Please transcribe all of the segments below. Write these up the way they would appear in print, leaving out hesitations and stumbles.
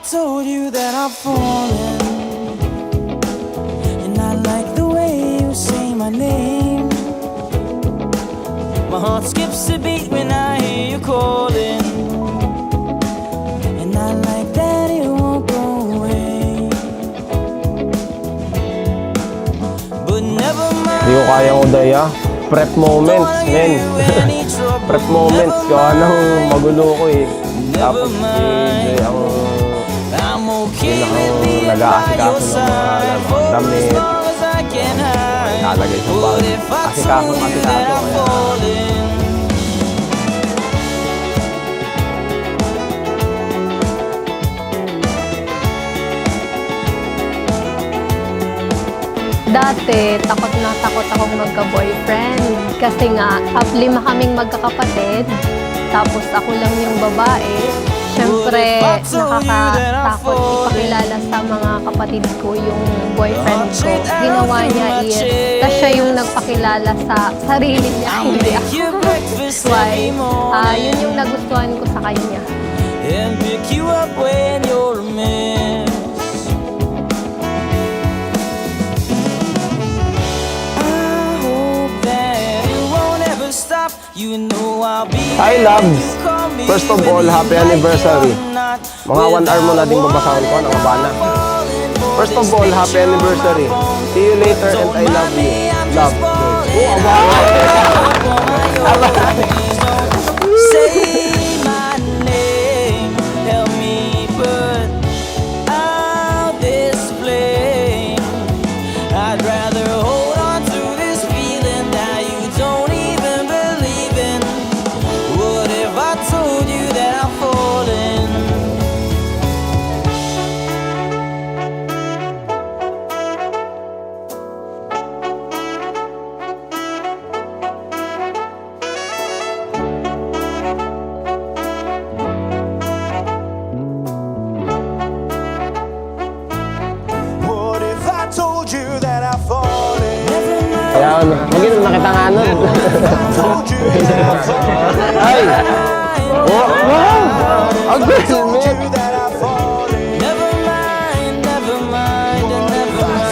told you that I've fallen, and I like the way you say my name. My heart skips a beat when I hear you calling, and I like that it won't go away. But never mind. Hindi ko kayang udaya. Prep moments, men. Prep moments. Gawa ng magulo ko eh. Tapos si Jay ang nag-aasikaso ng mga damit. Lalagay sa bag. Asikaso. Dati, takot na takot akong magka-boyfriend. Kasi nga, 5 kaming magkakapatid. Tapos ako lang yung babae. Siyempre, nakakatakot ipakilala sa mga kapatid ko yung boyfriend ko. Ginawa niya is, kasi siya yung nagpakilala sa sarili niya, hindi ako. That's why, yun yung nagustuhan ko sa kanya. And pick you up when you're a mess. I hope that it won't ever stop. You know I'll be Hi, loves! First of all, happy anniversary. Mga 1 hour mo na din babasahin ko, nakabana. First of all, happy anniversary. See you later and I love you. Love. Say my name, help me put out this flame. I'd rather hold on to this feeling that you don't even believe in. What if I told you that I'm falling? What if I told you that I'm falling? Never mind. Kaya ano, maging nakita nga nun. Told you that I'm falling. Ay! Wow! Ang galing, Told man! you that I'm falling. Never mind, never mind, and never mind.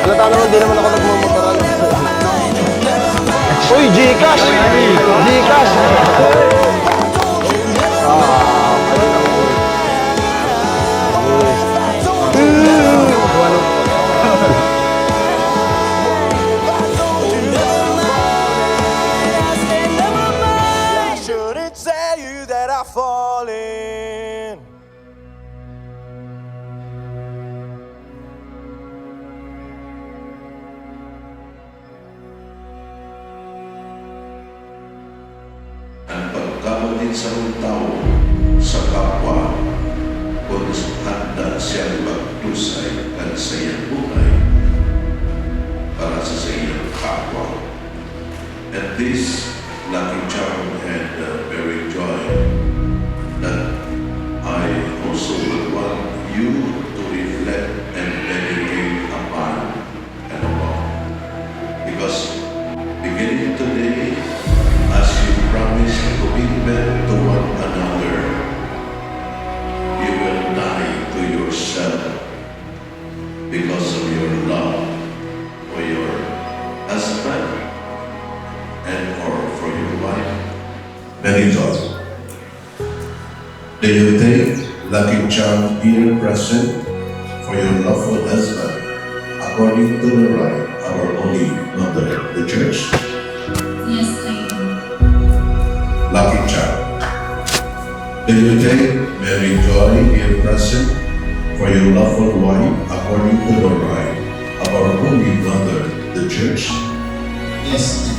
Halata naman, di naman ako nagmamotoran. Uy, Gcash! Gcash! I shouldn't tell you that I'm falling. Ang pagkabatid sa mga tao sa kapwa kung handa siyang magdusay at sa iyang buhay para sa iyang kapwa. And this lucky charm had very joy that I also would want you to reflect and meditate upon and upon. Because beginning today, as you promise commitment to one another, you will die to yourself because of your love for your husband and or for your wife. Many joy. Do you take lucky charm here present for your lawful husband according to the right of our holy mother, the church? Yes, I do. Lucky charm. Do you take Mary Joy here present for your lawful wife according to the right of our holy mother, the church? Yes.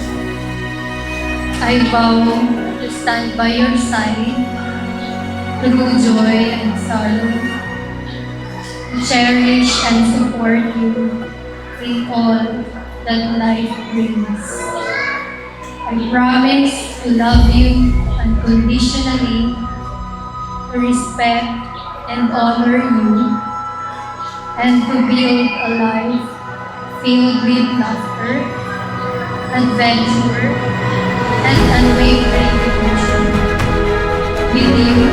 I vow to stand by your side through joy and sorrow, to cherish and support you in all that life brings. I promise to love you unconditionally, to respect and honor you, and to build a life filled with laughter, adventure, and unwavering devotion. With you,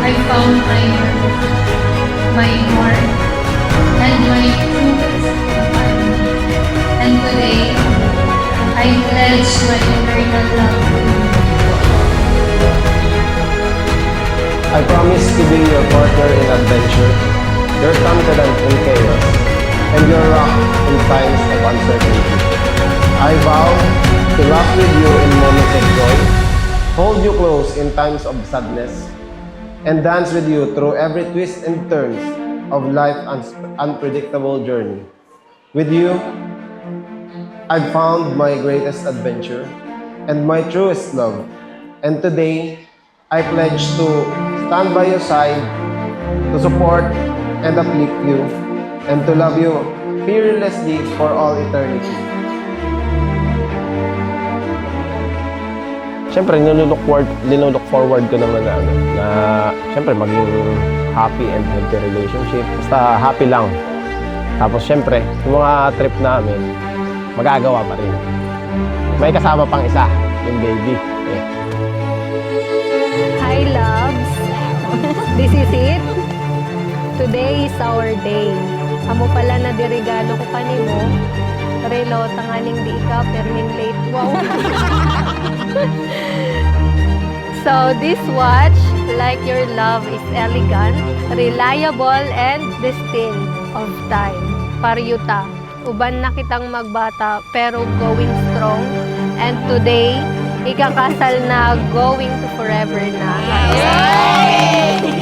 I found my heart and my truest companion. And today, I pledge my eternal love to you. I promise to be your partner in adventure, your confidant in chaos, and your rock in times of uncertainty. I vow to laugh with you in moments of joy, hold you close in times of sadness, and dance with you through every twist and turns of life's unpredictable journey. With you, I've found my greatest adventure and my truest love. And today, I pledge to stand by your side, to support and uplift you, and to love you fearlessly for all eternity. Siyempre, nilook forward ko naman na siyempre maging happy and healthy relationship. Basta happy lang. Tapos siyempre, yung mga trip namin, magagawa pa rin. May kasama pang isa, yung baby. Hi, loves. This is it. Today is our day. Amo pala na dirigalo ko kanimo. Relo, tanganing di ka, perming late. Wow. So, this watch, like your love, is elegant, reliable, and destined of time. Paryuta. Uban na kitang magbata, pero going strong. And today, ikakasal na, going to forever na. Yay!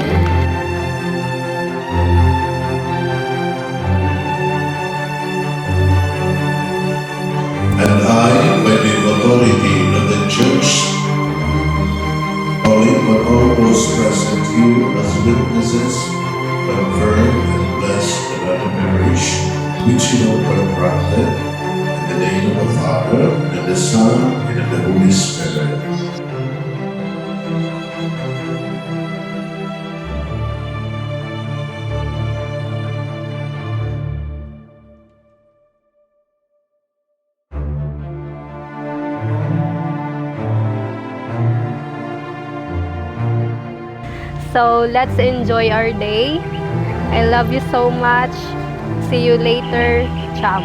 And I, by the authority of the Church, calling on all those present here as witnesses, confirm and bless the marriage which you have contracted, in the name of the Father, and the Son, and of the Holy Spirit. So, let's enjoy our day. I love you so much. See you later. Ciao.